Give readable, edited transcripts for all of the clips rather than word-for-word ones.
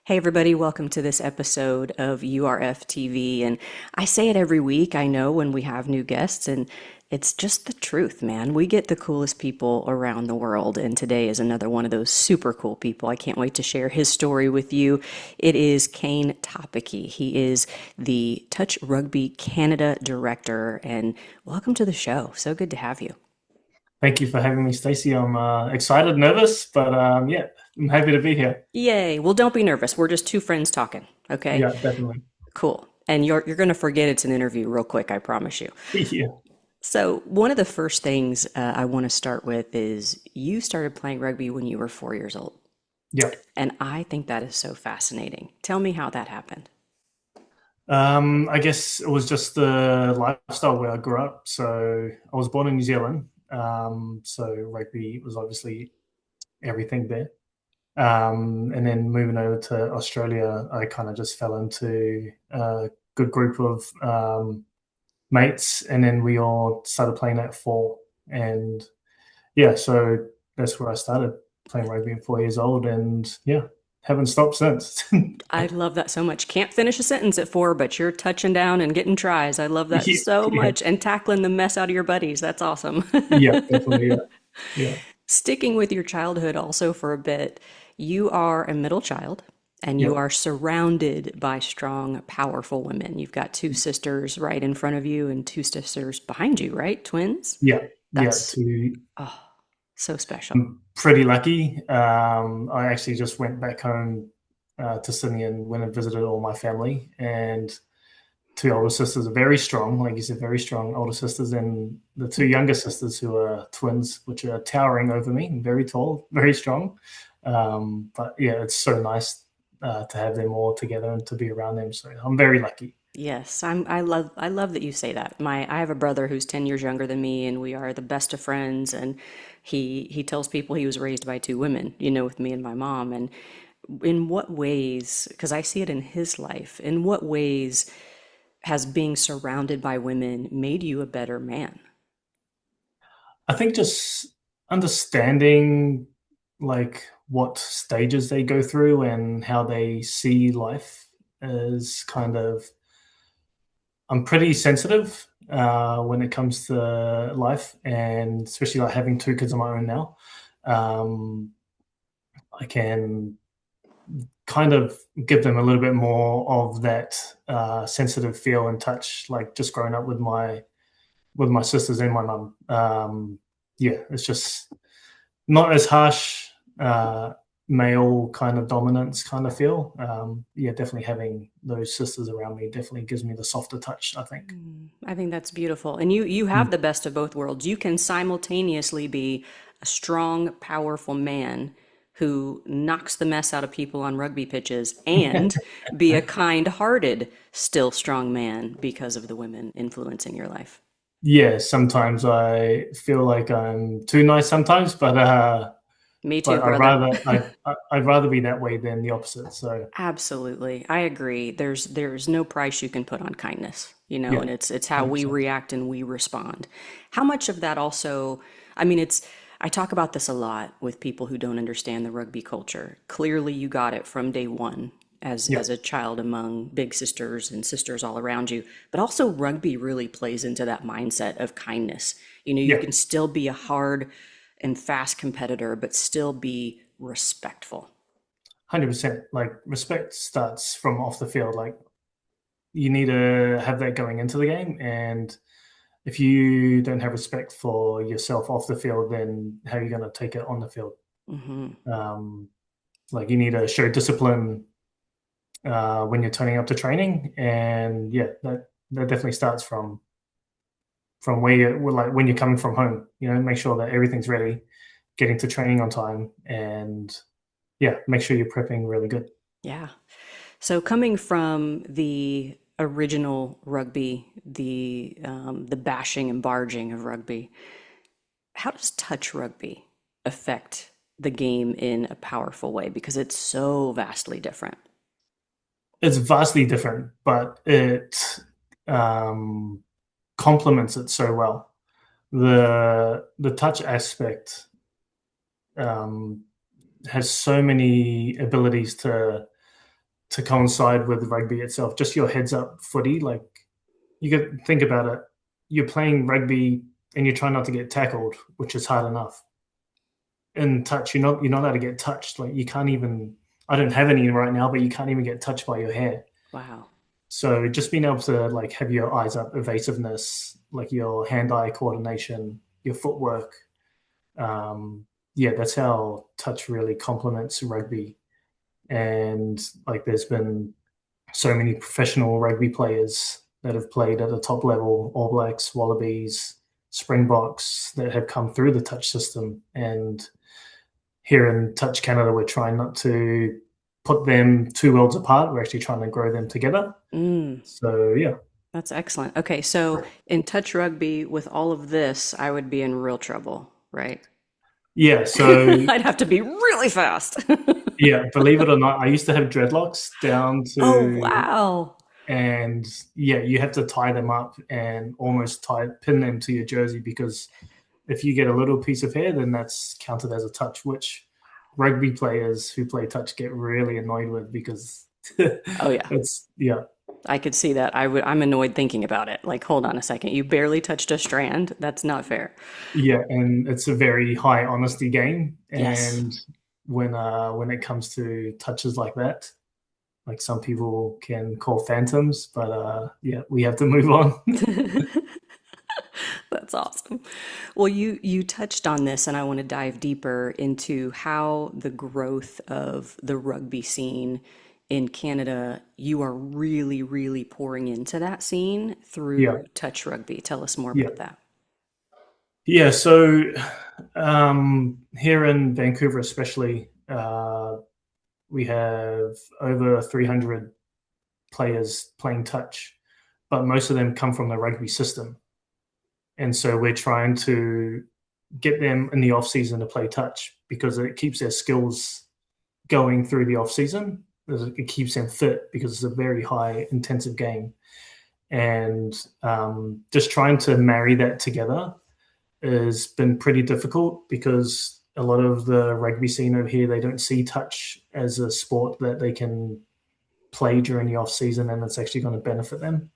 Hey, everybody, welcome to this episode of URF TV. And I say it every week, I know, when we have new guests, and it's just the truth, man. We get the coolest people around the world, and today is another one of those super cool people. I can't wait to share his story with you. It is Kayne Tapiki. He is the Touch Rugby Canada Director, and welcome to the show. So good to have you. Thank you for having me, Stacy. I'm excited, nervous, but yeah, I'm happy to be here. Yay. Well, don't be nervous. We're just two friends talking, okay? Yeah, definitely. Cool. And you're going to forget it's an interview real quick, I promise you. Yeah, So, one of the first things I want to start with is you started playing rugby when you were 4 years old. yeah. And I think that is so fascinating. Tell me how that happened. I guess it was just the lifestyle where I grew up. So I was born in New Zealand. So rugby was obviously everything there. And then moving over to Australia, I kind of just fell into a good group of mates, and then we all started playing at four. And yeah, so that's where I started playing rugby at 4 years old, and yeah, haven't stopped since. I love that so much. Can't finish a sentence at four, but you're touching down and getting tries. I love that Yeah, so yeah, much. And tackling the mess out of your buddies. That's awesome. yeah, definitely, yeah, yeah, Sticking with your childhood also for a bit, you are a middle child and yeah, you are surrounded by strong, powerful women. You've got two sisters right in front of you and two sisters behind you, right? Twins? yeah, yeah. That's, oh, so special. I'm pretty lucky. I actually just went back home to Sydney and went and visited all my family, and two older sisters are very strong, like you said, very strong older sisters, and the two younger sisters who are twins, which are towering over me and very tall, very strong. But yeah, it's so nice to have them all together and to be around them. So I'm very lucky. Yes, I love that you say that. I have a brother who's 10 years younger than me and we are the best of friends and he tells people he was raised by two women, with me and my mom. And in what ways, because I see it in his life, in what ways has being surrounded by women made you a better man? I think just understanding like what stages they go through and how they see life is kind of, I'm pretty sensitive when it comes to life, and especially like having two kids of my own now. Um, I can kind of give them a little bit more of that sensitive feel and touch, like just growing up with my sisters and my mum. Yeah, it's just not as harsh male kind of dominance kind of feel. Yeah, definitely having those sisters around me definitely gives me the softer touch, I think. I think that's beautiful. And you have Mm. the best of both worlds. You can simultaneously be a strong, powerful man who knocks the mess out of people on rugby pitches and be a kind-hearted, still strong man because of the women influencing your life. Yeah, sometimes I feel like I'm too nice sometimes, Me too, but brother. I'd rather be that way than the opposite. So Absolutely. I agree. There's no price you can put on kindness, yeah, and it's how we 100%. react and we respond. How much of that also, I mean, I talk about this a lot with people who don't understand the rugby culture. Clearly you got it from day one Yeah, as a child among big sisters and sisters all around you. But also rugby really plays into that mindset of kindness. You yeah, can still be a hard and fast competitor, but still be respectful. 100%. Like respect starts from off the field. Like you need to have that going into the game, and if you don't have respect for yourself off the field, then how are you going to take it on the field? Hmm. Um, like you need to show discipline when you're turning up to training, and yeah, that definitely starts from where you like when you're coming from home. Make sure that everything's ready, getting to training on time, and yeah, make sure you're prepping really good. Yeah. So coming from the original rugby, the bashing and barging of rugby, how does touch rugby affect the game in a powerful way? Because it's so vastly different. It's vastly different, but it um, complements it so well. The touch aspect um, has so many abilities to to coincide with rugby itself. Just your heads up footy, like you could think about it. You're playing rugby and you're trying not to get tackled, which is hard enough. In touch, you're not allowed to get touched. Like you can't even. I don't have any right now, but you can't even get touched by your hair. Wow. So just being able to like have your eyes up, evasiveness, like your hand-eye coordination, your footwork. Yeah, that's how touch really complements rugby. And like there's been so many professional rugby players that have played at the top level, All Blacks, Wallabies, Springboks, that have come through the touch system. And here in Touch Canada, we're trying not to put them two worlds apart. We're actually trying to grow them together. Mm, So yeah, that's excellent. Okay, so in touch rugby, with all of this, I would be in real trouble, right? yeah. So I'd have to be really fast. yeah, believe it or not, I used to have dreadlocks down Oh, to, wow. and yeah, you have to tie them up and almost pin them to your jersey, because if you get a little piece of hair, then that's counted as a touch, which rugby players who play touch get really annoyed with, because Oh, yeah. it's yeah, I could see that. I'm annoyed thinking about it. Like, hold on a second. You barely touched a strand. That's not fair. yeah, and it's a very high honesty game. Yes. And when it comes to touches like that, like some people can call phantoms, but yeah, we have to move on. That's awesome. Well, you touched on this, and I want to dive deeper into how the growth of the rugby scene in Canada, you are really, really pouring into that scene Yeah, through touch rugby. Tell us more yeah, about that. yeah. So here in Vancouver, especially, we have over 300 players playing touch, but most of them come from the rugby system. And so we're trying to get them in the off season to play touch, because it keeps their skills going through the off season. It keeps them fit, because it's a very high intensive game. And just trying to marry that together has been pretty difficult, because a lot of the rugby scene over here, they don't see touch as a sport that they can play during the off season and it's actually going to benefit them.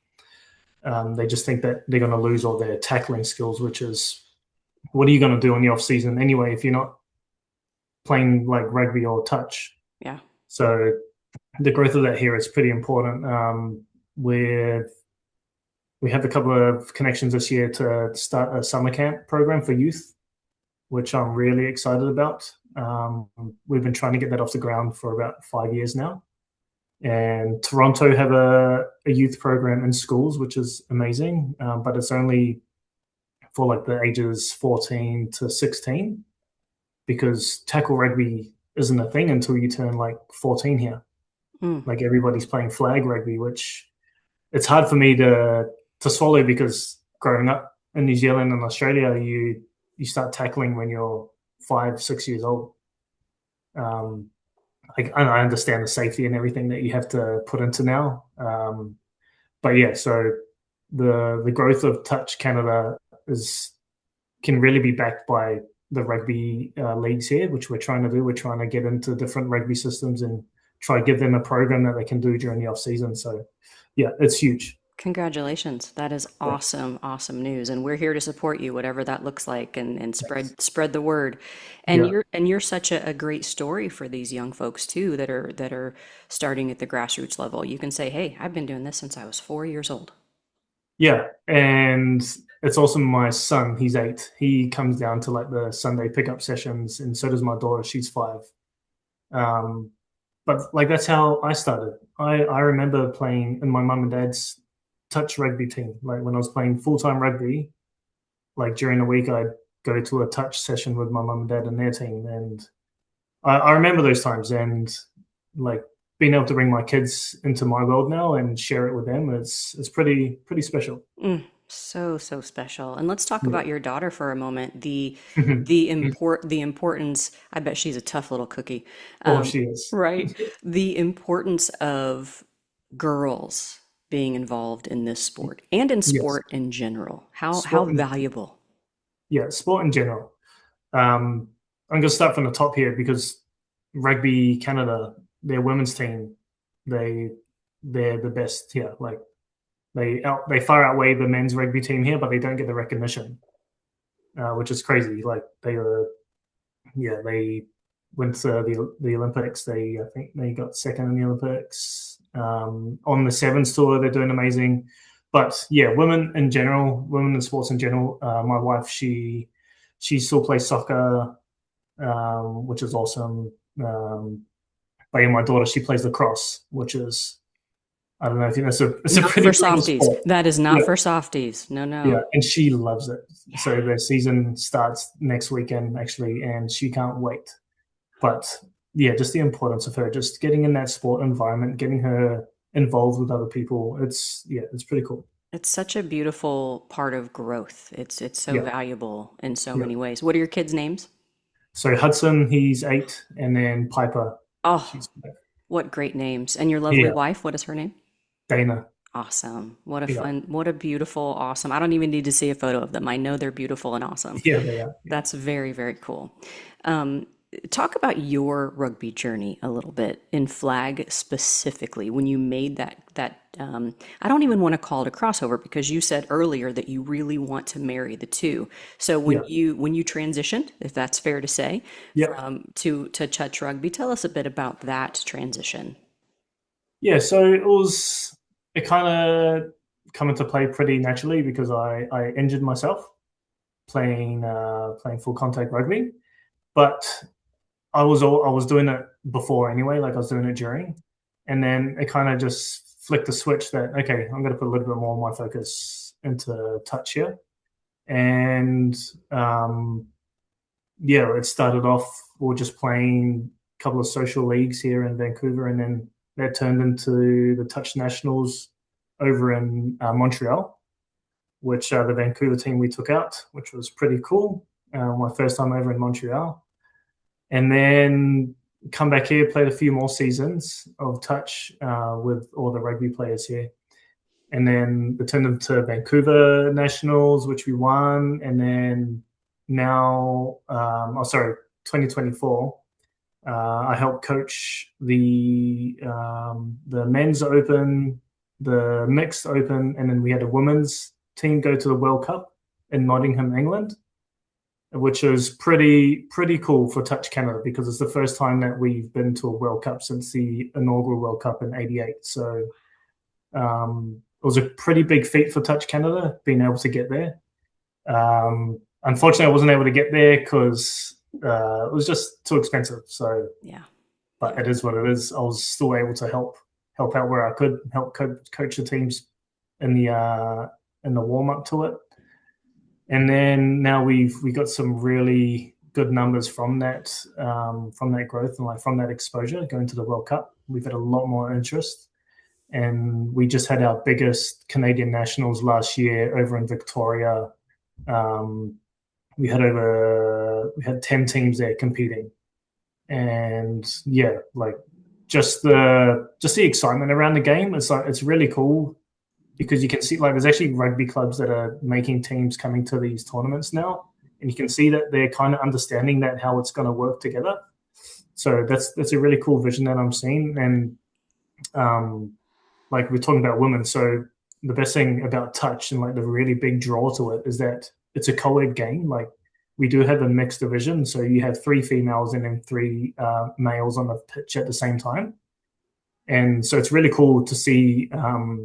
They just think that they're going to lose all their tackling skills, which is, what are you going to do in the off season anyway if you're not playing like rugby or touch? Yeah. So the growth of that here is pretty important. We have a couple of connections this year to start a summer camp program for youth, which I'm really excited about. We've been trying to get that off the ground for about 5 years now. And Toronto have a youth program in schools, which is amazing, but it's only for like the ages 14 to 16, because tackle rugby isn't a thing until you turn like 14 here. Mm. Like everybody's playing flag rugby, which it's hard for me to swallow, because growing up in New Zealand and Australia, you start tackling when you're 5, 6 years old. Like I understand the safety and everything that you have to put into now, but yeah, so the growth of Touch Canada is can really be backed by the rugby leagues here, which we're trying to do. We're trying to get into different rugby systems and try to give them a program that they can do during the off season. So yeah, it's huge. Congratulations. That is Thanks. awesome, awesome news. And we're here to support you, whatever that looks like, and Thanks. spread the word. And Yeah. you're such a great story for these young folks too that are starting at the grassroots level. You can say, hey, I've been doing this since I was 4 years old. Yeah, and it's also my son. He's 8. He comes down to like the Sunday pickup sessions, and so does my daughter. She's 5. Um, but like that's how I started. I remember playing in my mum and dad's touch rugby team. Like when I was playing full time rugby, like during the week, I'd go to a touch session with my mum and dad and their team, and I remember those times. And like being able to bring my kids into my world now and share it with them, it's pretty special. Mm, so, so special. And let's talk Yeah. about your daughter for a moment. Mhm. The importance, I bet she's a tough little cookie. Oh, she is. Right? The importance of girls being involved in this sport and in Yes. sport in general. How Sport in, valuable? yeah, sport in general. I'm going to start from the top here, because Rugby Canada, their women's team, They they're the best here. Like they far outweigh the men's rugby team here, but they don't get the recognition, which is crazy. Like they went to the Olympics. I think they got second in the Olympics. On the sevens tour, they're doing amazing. But yeah, women in sports in general. My wife, she still plays soccer, which is awesome. But yeah, my daughter, she plays lacrosse, which is I don't know if you know, it's a Not for pretty brutal softies. sport. That is not Yeah, for softies. No, yeah, no. and she loves it. Yeah. So the season starts next weekend actually, and she can't wait. But yeah, just the importance of her, just getting in that sport environment, getting her involved with other people. It's pretty cool. It's such a beautiful part of growth. It's so Yeah, valuable in so yeah. many ways. What are your kids' names? So Hudson, he's 8, and then Piper, Oh, she's 5. what great names. And your lovely Yeah, wife, what is her name? Dana. Awesome. What a Yeah, fun, what a beautiful, awesome. I don't even need to see a photo of them. I know they're beautiful and awesome. yeah, they are. Yeah, That's very, very cool. Um, Talk about your rugby journey a little bit in flag specifically. When you made that, I don't even want to call it a crossover because you said earlier that you really want to marry the two. So yeah, when you transitioned, if that's fair to say, yeah. from to touch rugby, tell us a bit about that transition. Yeah, so it kind of come into play pretty naturally because I injured myself playing full contact rugby, but I was doing it before anyway, like I was doing it during, and then it kind of just flicked the switch that okay, I'm going to put a little bit more of my focus into touch here, and yeah, it started off we were just playing a couple of social leagues here in Vancouver, and then that turned into the touch nationals over in Montreal, which the Vancouver team we took out, which was pretty cool. My first time over in Montreal, and then come back here, played a few more seasons of touch with all the rugby players here. And then returned them to Vancouver Nationals, which we won. And then now, 2024, I helped coach the men's open, the mixed open, and then we had a women's team go to the World Cup in Nottingham, England, which is pretty cool for Touch Canada because it's the first time that we've been to a World Cup since the inaugural World Cup in '88. So it was a pretty big feat for Touch Canada being able to get there. Unfortunately, I wasn't able to get there because it was just too expensive. So, Yeah. but Yeah. it is what it is. I was still able to help out where I could, help coach the teams in the warm up to it. And then now we got some really good numbers from that growth and like from that exposure going to the World Cup. We've had a lot more interest, and we just had our biggest Canadian nationals last year over in Victoria. Um, we had 10 teams there competing, and yeah, like just the excitement around the game. It's really cool because you can see like there's actually rugby clubs that are making teams coming to these tournaments now, and you can see that they're kind of understanding that how it's going to work together. So that's a really cool vision that I'm seeing, and um, like we're talking about women. So the best thing about touch and like the really big draw to it is that it's a co-ed game. Like we do have a mixed division, so you have 3 females and then 3 males on the pitch at the same time. And so it's really cool to see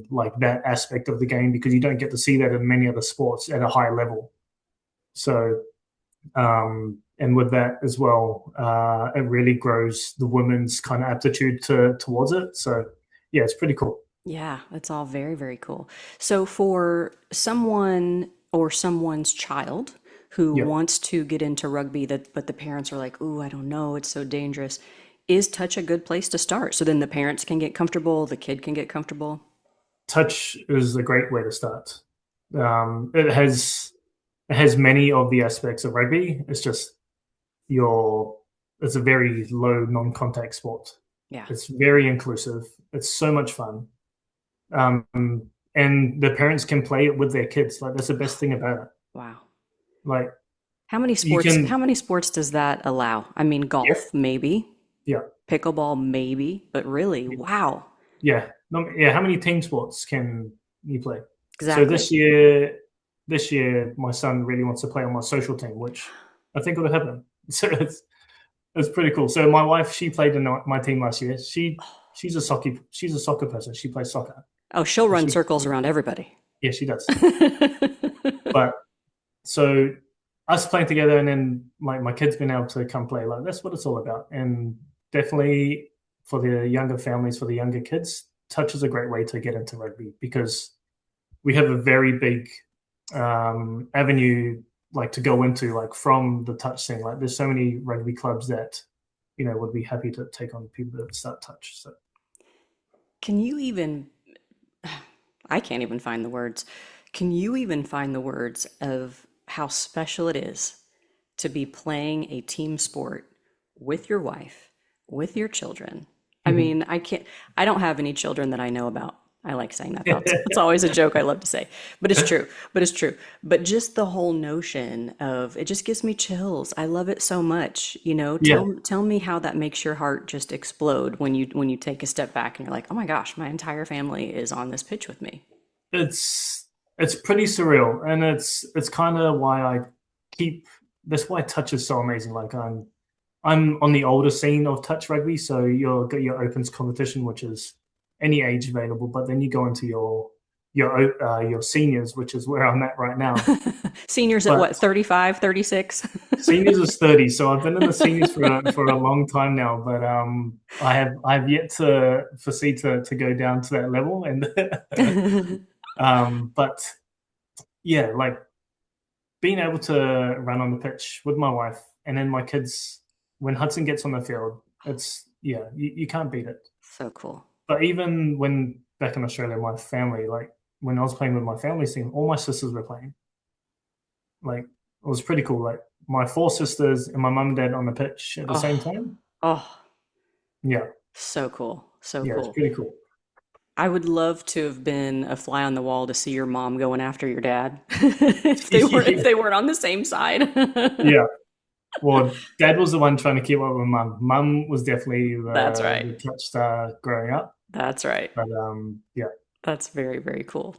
like that aspect of the game because you don't get to see that in many other sports at a high level. So and with that as well, it really grows the women's kind of aptitude towards it. So yeah, it's pretty cool. Yeah, it's all very, very cool. So for someone or someone's child who Yeah, wants to get into rugby that but the parents are like, "Ooh, I don't know, it's so dangerous." Is touch a good place to start? So then the parents can get comfortable, the kid can get comfortable. touch is a great way to start. Um, it has it has many of the aspects of rugby. It's just your it's a very low non-contact sport. Yeah. It's very inclusive. It's so much fun. Um, and the parents can play it with their kids. Like that's the best thing about it. Wow. Like you How can, many sports does that allow? I mean, yeah, golf maybe, yeah, pickleball maybe, but really, wow. Yeah, no, yeah. How many team sports can you play? So Exactly. this year, my son really wants to play on my social team, which I think will happen. So it's pretty cool. So my wife, she played in my team last year. She's a soccer person. She plays soccer. Oh, she'll So run circles around everybody. yeah, she does. But so us playing together, and then my kids been able to come play. Like that's what it's all about. And definitely for the younger families, for the younger kids, touch is a great way to get into rugby because we have a very big avenue like to go into like from the touch scene. Like there's so many rugby clubs that would be happy to take on people that start touch. So Can you even, I can't even find the words. Can you even find the words of how special it is to be playing a team sport with your wife, with your children? I mhm. mean, I can't, I don't have any children that I know about. I like saying that. That's always a joke I love to say, but it's true. But it's true. But just the whole notion of it just gives me chills. I love it so much. Yeah, Tell me how that makes your heart just explode when you take a step back and you're like, oh my gosh, my entire family is on this pitch with me. it's pretty surreal, and it's kind of why I keep. That's why touch is so amazing. Like I'm on the older scene of touch rugby, so you've got your opens competition, which is any age available, but then you go into your seniors, which is where I'm at right now. Seniors at But what, 35, 36? seniors is 30, so I've been in the seniors for a long time now. But I have yet to foresee to go down to that level, and but yeah, like being able to run on the pitch with my wife and then my kids when Hudson gets on the field, it's yeah, you can't beat it. So cool. But even when back in Australia, my family, like when I was playing with my family team, all my sisters were playing. Like it was pretty cool. Like my four sisters and my mum and dad on the pitch at the same Oh, time. oh, Yeah, so cool. So yeah, it's cool. pretty cool. I would love to have been a fly on the wall to see your mom going after your dad if they weren't on the same side. Yeah. Well, dad was the one trying to keep up with mum. Mum was definitely That's right. the touch star growing up. That's right. But yeah. That's very, very cool.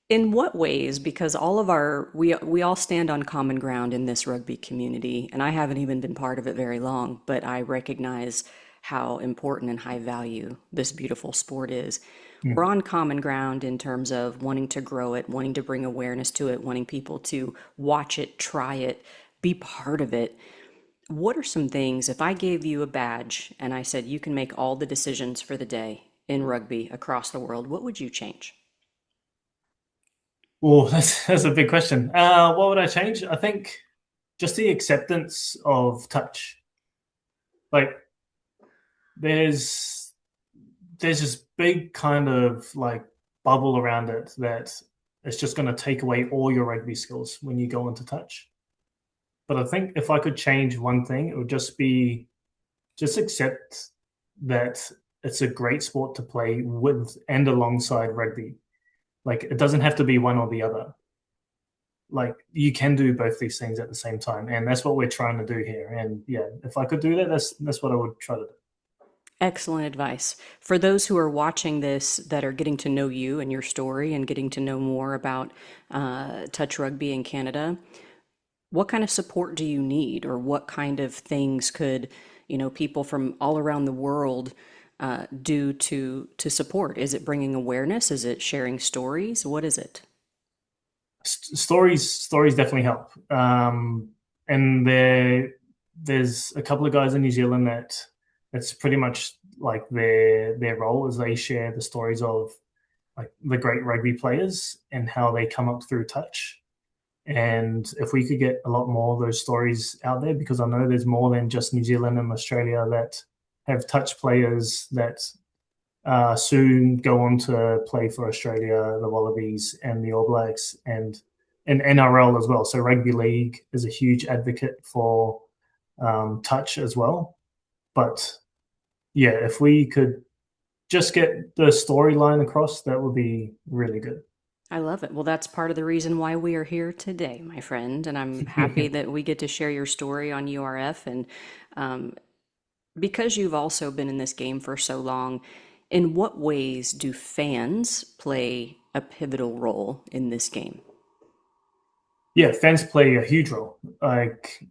In what ways? Because all of our we all stand on common ground in this rugby community, and I haven't even been part of it very long, but I recognize how important and high value this beautiful sport is. We're Mm. on common ground in terms of wanting to grow it, wanting to bring awareness to it, wanting people to watch it, try it, be part of it. What are some things, if I gave you a badge and I said you can make all the decisions for the day in rugby across the world, what would you change? Well, that's a big question. What would I change? I think just the acceptance of touch. Like there's there's this big kind of like bubble around it that it's just going to take away all your rugby skills when you go into touch. But I think if I could change one thing, it would just be just accept that it's a great sport to play with and alongside rugby. Like it doesn't have to be one or the other. Like you can do both these things at the same time, and that's what we're trying to do here. And yeah, if I could do that, that's what I would try to do. Excellent advice. For those who are watching this that are getting to know you and your story and getting to know more about touch rugby in Canada, what kind of support do you need, or what kind of things could, people from all around the world do to support? Is it bringing awareness? Is it sharing stories? What is it? Stories definitely help. And there's a couple of guys in New Zealand that it's pretty much like their role is they share the stories of like the great rugby players and how they come up through touch. And if we could get a lot more of those stories out there, because I know there's more than just New Zealand and Australia that have touch players that soon go on to play for Australia, the Wallabies, and the All Blacks, and NRL as well. So rugby league is a huge advocate for touch as well. But yeah, if we could just get the storyline across, that would be really good. I love it. Well, that's part of the reason why we are here today, my friend. And I'm happy that we get to share your story on URF. And um, because you've also been in this game for so long, In what ways do fans play a pivotal role in this game? Yeah, fans play a huge role. Like,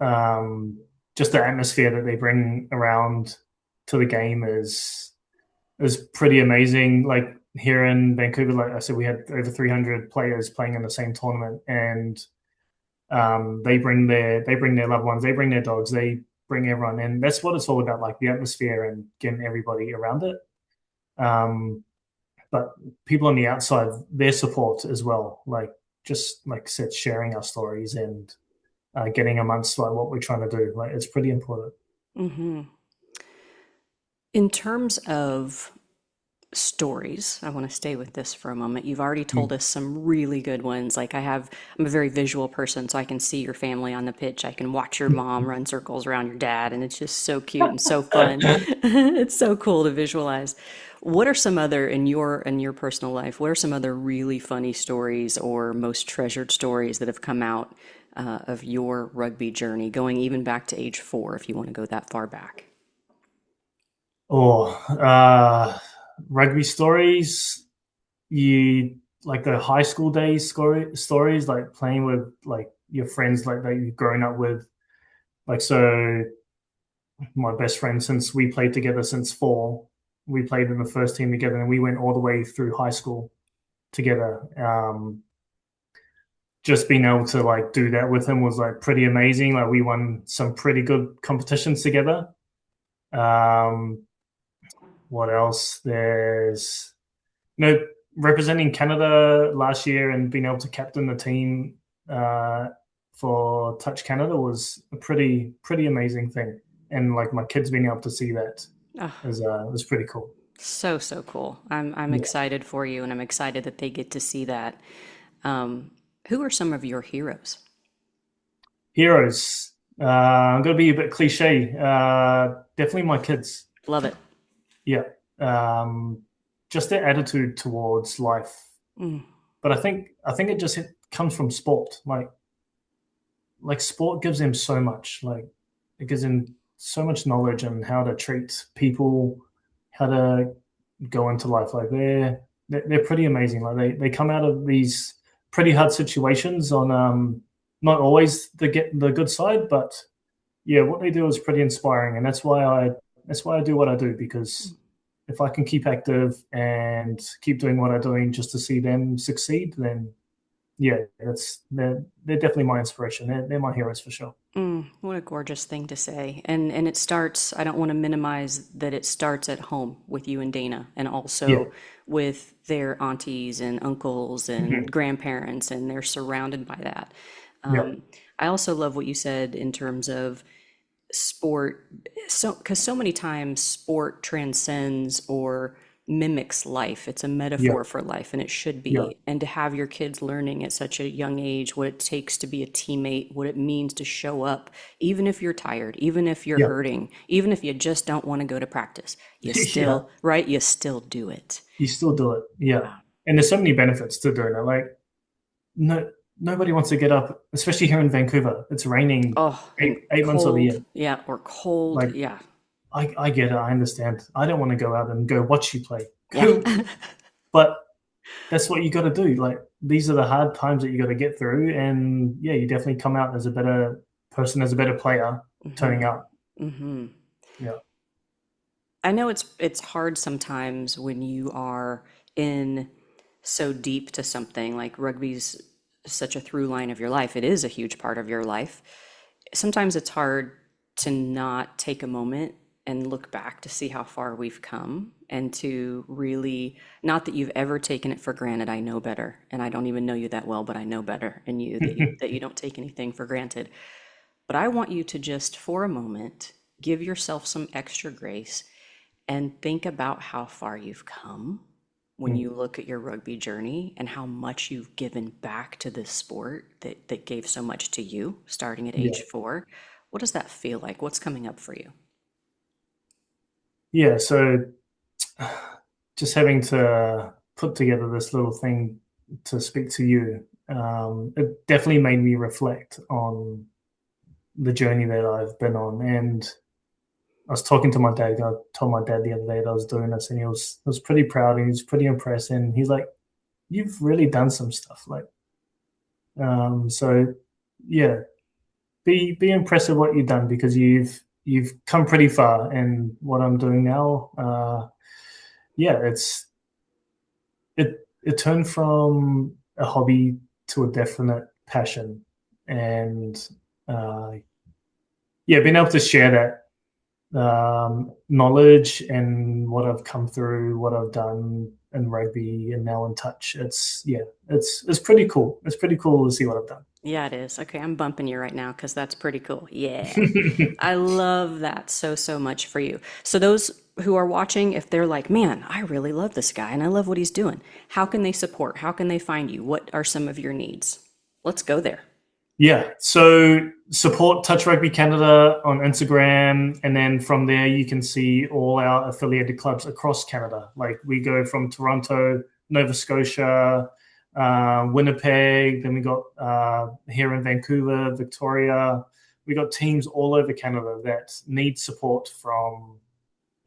um, just the atmosphere that they bring around to the game is pretty amazing. Like here in Vancouver, like I said, we had over 300 players playing in the same tournament, and they bring their loved ones, they bring their dogs, they bring everyone, and that's what it's all about, like the atmosphere and getting everybody around it. Um, but people on the outside, their support as well, like just like I said, sharing our stories and getting amongst like what we're trying to do. Like it's pretty important. Hmm. In terms of stories, I want to stay with this for a moment. You've already told Mm. us some really good ones. I'm a very visual person, so I can see your family on the pitch. I can watch your mom run circles around your dad, and it's just so cute and so fun. It's so cool to visualize. What are some other in your personal life? What are some other really funny stories or most treasured stories that have come out of your rugby journey, going even back to age 4, if you want to go that far back? Or rugby stories, you like the high school days stories, like playing with like your friends like that you've grown up with. Like so my best friend, since we played together since 4, we played in the first team together and we went all the way through high school together. Just being able to like do that with him was like pretty amazing. Like we won some pretty good competitions together. Um, what else? There's representing Canada last year and being able to captain the team uh, for Touch Canada was a pretty amazing thing. And like my kids being able to see that Oh, is was pretty cool. so so cool. I'm Yeah. excited for you, and I'm excited that they get to see that. Um, who are some of your heroes? Heroes. I'm gonna be a bit cliche. Definitely my kids. Love it. Yeah. Um, just their attitude towards life. Mm, But I think it just comes from sport. Like sport gives them so much. Like it gives them so much knowledge on how to treat people, how to go into life. Like they're pretty amazing. Like they come out of these pretty hard situations on not always the good side, but yeah, what they do is pretty inspiring, and that's why I do what I do, because if I can keep active and keep doing what I'm doing just to see them succeed, then yeah, they're definitely my inspiration. They're my heroes for sure. what a gorgeous thing to say. And it starts, I don't want to minimize that it starts at home with you and Dana, and Yeah, also with their aunties and uncles and mhm, grandparents, and they're surrounded by that. yeah, I also love what you said in terms of sport, so because so many times sport transcends or mimics life. It's a yeah, metaphor for life, and it should yeah, be. And to have your kids learning at such a young age what it takes to be a teammate, what it means to show up, even if you're tired, even if you're yeah, hurting, even if you just don't want to go to practice, you yeah. still, right? You still do it. You still do it. Yeah, and there's so many benefits to doing it. Like no, nobody wants to get up, especially here in Vancouver. It's raining Oh, and eight months of the cold, year. yeah, or cold, Like yeah, I get it. I understand. I don't want to go out and go watch you play. yeah. Go, but that's what you got to do. Like these are the hard times that you got to get through, and yeah, you definitely come out as a better person, as a better player, turning Hmm. up. Hmm. Yeah, I know it's hard sometimes when you are in so deep to something like rugby's such a through line of your life. It is a huge part of your life. Sometimes it's hard to not take a moment and look back to see how far we've come and to really, not that you've ever taken it for granted. I know better, and I don't even know you that well, but I know better in you that you don't take anything for granted. But I want you to just for a moment give yourself some extra grace and think about how far you've come when Mm. you look at your rugby journey and how much you've given back to this sport that gave so much to you starting at Yeah, age 4. What does that feel like? What's coming up for you? yeah. So just having to put together this little thing to speak to you, it definitely made me reflect on the journey that I've been on. And I was talking to my dad. I told my dad the other day that I was doing this, and he was pretty proud and he was pretty impressed. And he's like, "You've really done some stuff." Like, so yeah, be impressed with what you've done because you've come pretty far. And what I'm doing now, yeah, it turned from a hobby to a definite passion, and uh, yeah, being able to share that knowledge and what I've come through, what I've done in rugby, and now in touch. It's pretty cool. It's pretty cool to see what I've done. Yeah, it is. Okay, I'm bumping you right now because that's pretty cool. Yeah. I love that so, so much for you. So, those who are watching, if they're like, man, I really love this guy and I love what he's doing, how can they support? How can they find you? What are some of your needs? Let's go there. Yeah, so support Touch Rugby Canada on Instagram, and then from there you can see all our affiliated clubs across Canada. Like we go from Toronto, Nova Scotia, Winnipeg, then we got here in Vancouver, Victoria. We got teams all over Canada that need support from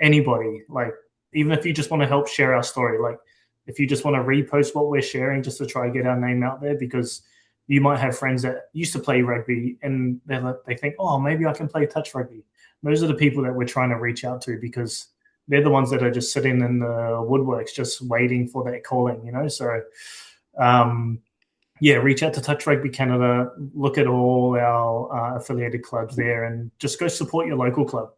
anybody. Like even if you just want to help share our story, like if you just want to repost what we're sharing just to try to get our name out there, because you might have friends that used to play rugby and they think, oh, maybe I can play touch rugby. Those are the people that we're trying to reach out to because they're the ones that are just sitting in the woodworks, just waiting for that calling, you know? So, yeah, reach out to Touch Rugby Canada, look at all our affiliated clubs there, and just go support your local club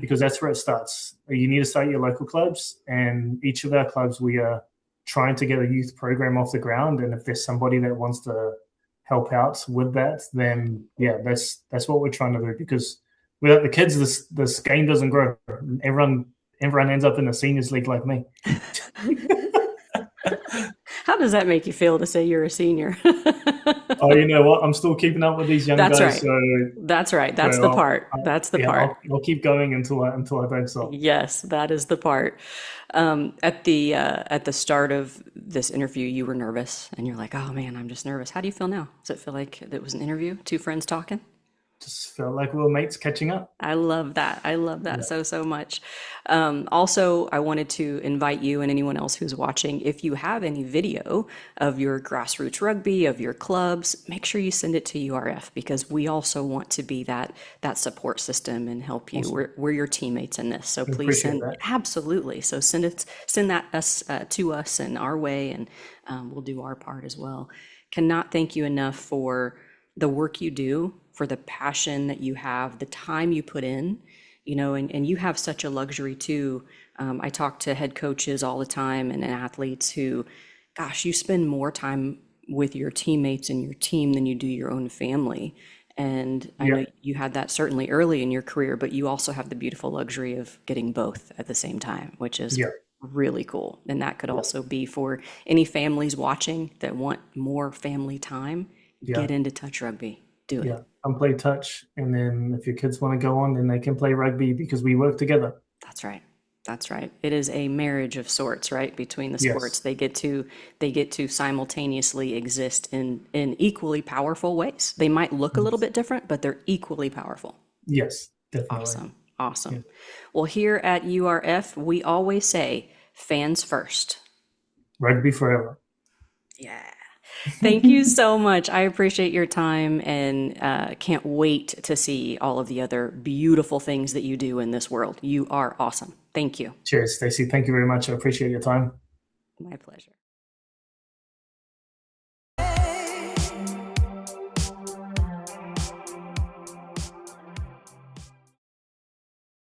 because that's where it starts. You need to start your local clubs, and each of our clubs, we are trying to get a youth program off the ground. And if there's somebody that wants to help out with that, then yeah, that's what we're trying to do. Because without the kids, this game doesn't grow. Everyone ends up in the seniors league like me. How does that make you feel to say you're a senior? Oh, you know what? I'm still keeping up with these young That's guys, right. so That's right. so That's the part. That's the yeah, part. I'll keep going until I don't stop. Yes, that is the part. At the start of this interview, you were nervous, and you're like, "Oh man, I'm just nervous." How do you feel now? Does it feel like it was an interview, two friends talking? Just felt like we were mates catching up. I love that. I love that Yeah. so, so much. Also, I wanted to invite you and anyone else who's watching, if you have any video of your grassroots rugby, of your clubs, make sure you send it to URF because we also want to be that support system and help you. Awesome. We're your teammates in this. So I please appreciate send, that. absolutely. So send that us to us and our way, and we'll do our part as well. Cannot thank you enough for the work you do, for the passion that you have, the time you put in, and you have such a luxury too. I talk to head coaches all the time and athletes who, gosh, you spend more time with your teammates and your team than you do your own family. And I Yeah, know you had that certainly early in your career, but you also have the beautiful luxury of getting both at the same time, which is yeah, really cool. And that could yeah, also be for any families watching that want more family time. yeah, Get into touch rugby. Do yeah. it. Come play touch, and then if your kids want to go on, then they can play rugby because we work together. That's right. That's right. It is a marriage of sorts, right, between the sports. Yes, They get to simultaneously exist in equally powerful ways. They might look a little yes, bit different, but they're equally powerful. yes, definitely. Awesome. Yeah. Awesome. Well, here at URF, we always say fans first. Rugby forever. Yeah. Thank you so much. I appreciate your time and can't wait to see all of the other beautiful things that you do in this world. You are awesome. Thank you. Cheers, Stacey. Thank you very much. I appreciate your time. My pleasure.